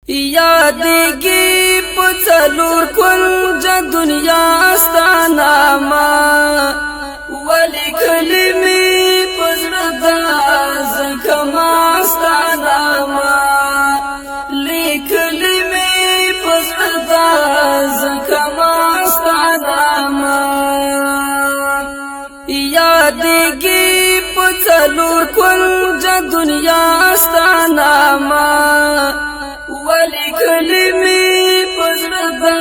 یادېږي په څلور کنج دنیا ستا نامه ولیکلې مې په زړه ده ځکه ما ستا نامه لیکلې مې په زړه ده ځکه ما ستا نامه یادېږي په څلور کنج دنیا ستا نامه ولیکلې مې په زړه ده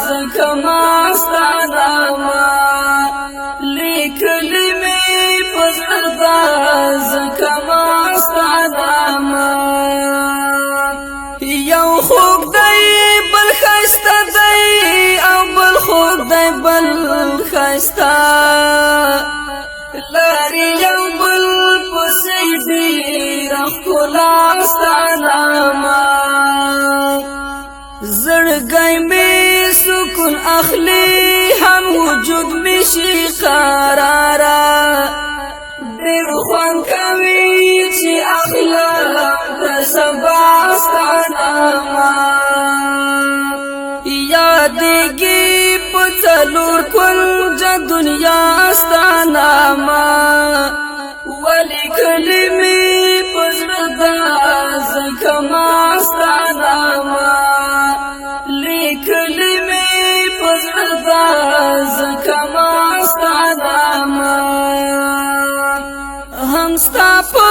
ځکه ما ستا نامه لیکلې مې په زړه ده ځکه ما ستا نامه یو خوږ دی بل ښایسته دی او بل خوږ دی بل ښایسته لري یو بل پسې ډېره ښکلا ستا نامه زړګی مې سکون اخلي هم وجود مې شي قراره ډېر خوند کوي چې اخلم د سبا ستا نامه یادېږي په څلور کنج دنیا ستا نامه ولیکلې مې په زړه ده ځکه ما ستا نامه لیکلې مې په زړه ده ځکه ما ستا نامه هم ستا په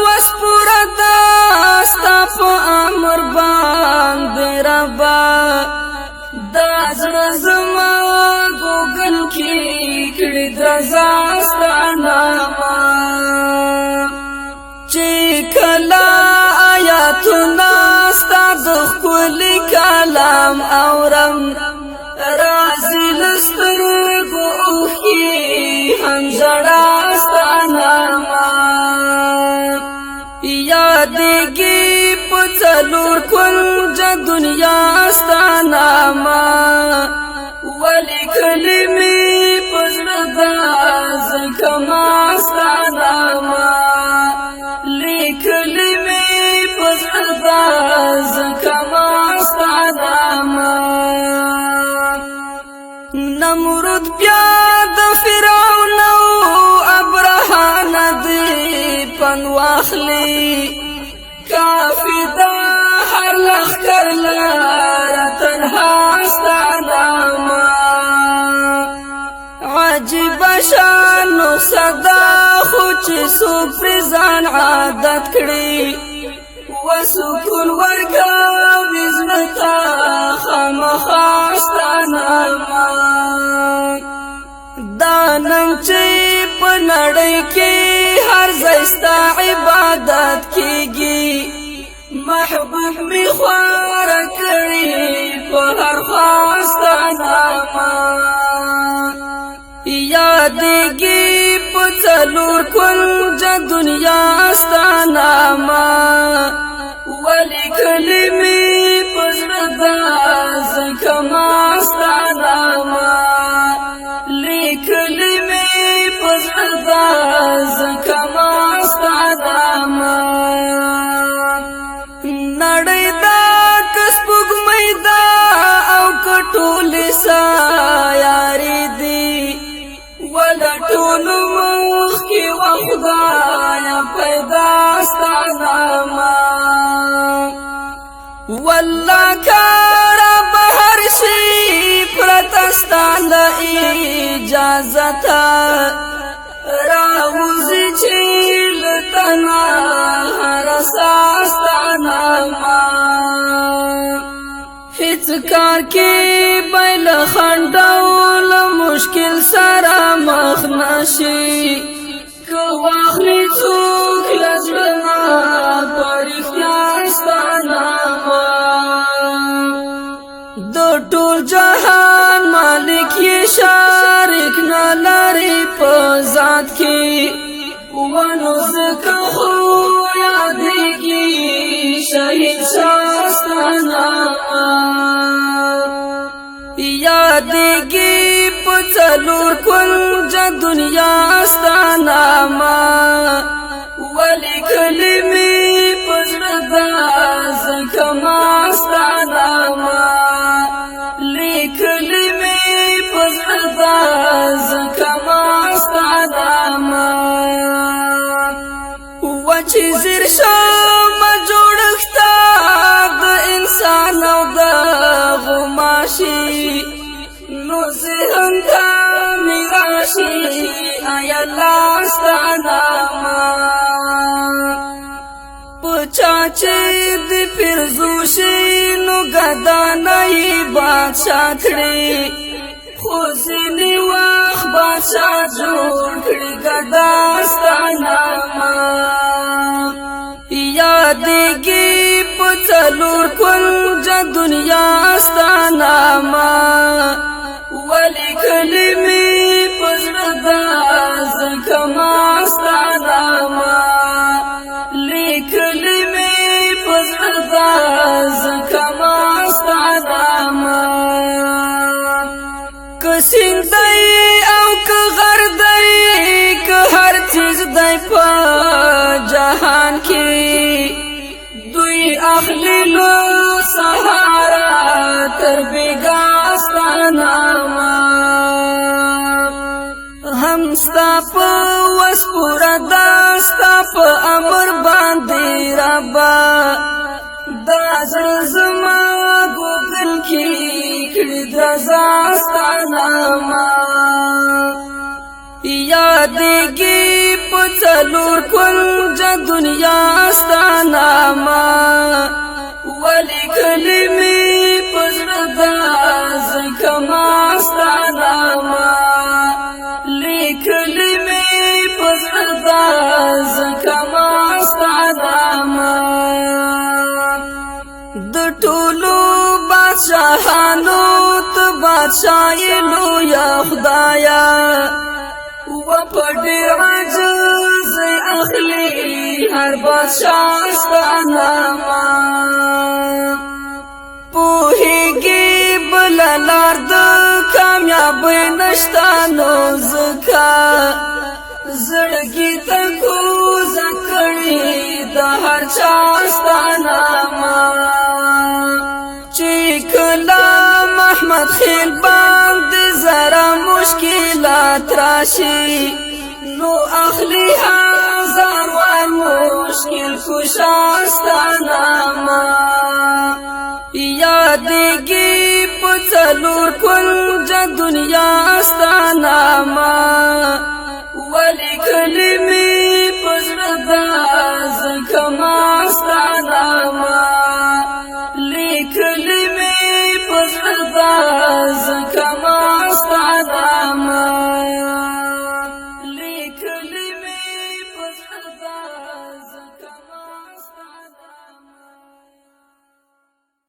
وس پوره ده ستا په امر باندې ربه دا زړه زما ګوګل کې کړي درزا ستا نامه چې کله آیاتونه ستا د ښکلي کلام اورم راځي له سترګو اوښکې هم ژړا ستا نامه یادېږي په څلور کنج دنیا ستا نامه ولیکلې مې په زړه ده ځکه ما ستا نامه لیکلې مې په زړه ده ځکه ما ستا نامه نمرود بیا د فرعون او ابرهه نه دې پند واخلي کافي ده هر لښکر لره تنها ستا نامه عجیبه شان نسخه ده خو چې څوک پرې ځان عادت کړي وسکون ورکوي زړه ته خامخا ستا نامه دا نن چې په نړۍ کې هر ځای ستا عبادت کېږي محبوب مې خواره کړي په هر خوا ستا نامه یادېږي په څلور کنج دنیا ستا نامه ولیکلې مې په زړه ده ځکه ما ستا نامه لیکلې مې په زړه ده ځکه ما ستا نامه نړۍ ده که سپوږمۍ ده او که ټولې سیارې دي وله ټولو مخکې وه خدایه پیدا ستا نامه والله کاره به هر شي پرته ستا له اجازته راوځي چې له تنه هره ساه ستا نامه هیڅ کار کې به له خنډ او له مشکل سره مخ نشي که واخلي څوک له زړه نه په رښتیا ستا نامه د ټول جهان مالک یې شریک نه لري په ذات کې ونو ځکه خو یادېږي شهید شاه ستا نامه یادېږي په څلور کنج دنیا ستا نامه ولیکلې مې په زړه ده زکما ستاناما لیکلی می پزړه زکما ستاناما وچی زیر شم جوړښتا د انسان او د غماشي نو ذهن ته می راشي آیا الله ستاناما پچا چې د پیرزوشي نو ګدانای بادشاہ کړي خو ځینې وخت بادشاہ جوړ کړي ګدا ستاناما یادېږي په څلور کنج دنیا ستاناما ولیکلې مې په زړه دا زکما ستاناما لیکلې مې په زړه دا زکما ستاناما که سیند دی او که غر دی که هر چیز دی په جهان کې دوی اخلي له سهارا تر بیګا ستاناما هم ستا په وس پوره دا ستا په امر باندې ربا دا زړه زما ګوګل کې کړي درزا ستاناما یادېږي په څلور کنج دنیا ستاناما ولیکلې مې په زړه دا زکما ستاناما لیکلې مې په زړه دا زکما ستاناما د ټولو بادشاهانو ته بادشاهي لویه خدایا و په ډېر عجز اخلي هر بادشاہ ستاناما پوهېږي بله لار د کامیابۍ نشته نو ځکه زړګي ته کوزه کړي د هر چا ستاناما چې کله محمد خیل باندې زره مشکلات راشي نو اخلي هزار وار مشکل کشا ستاناما یادېږي په څلور کنج دنیا ستاناما ولیکلې مې په زړه دا زکما ستاناما لیکلې مې په زړه دا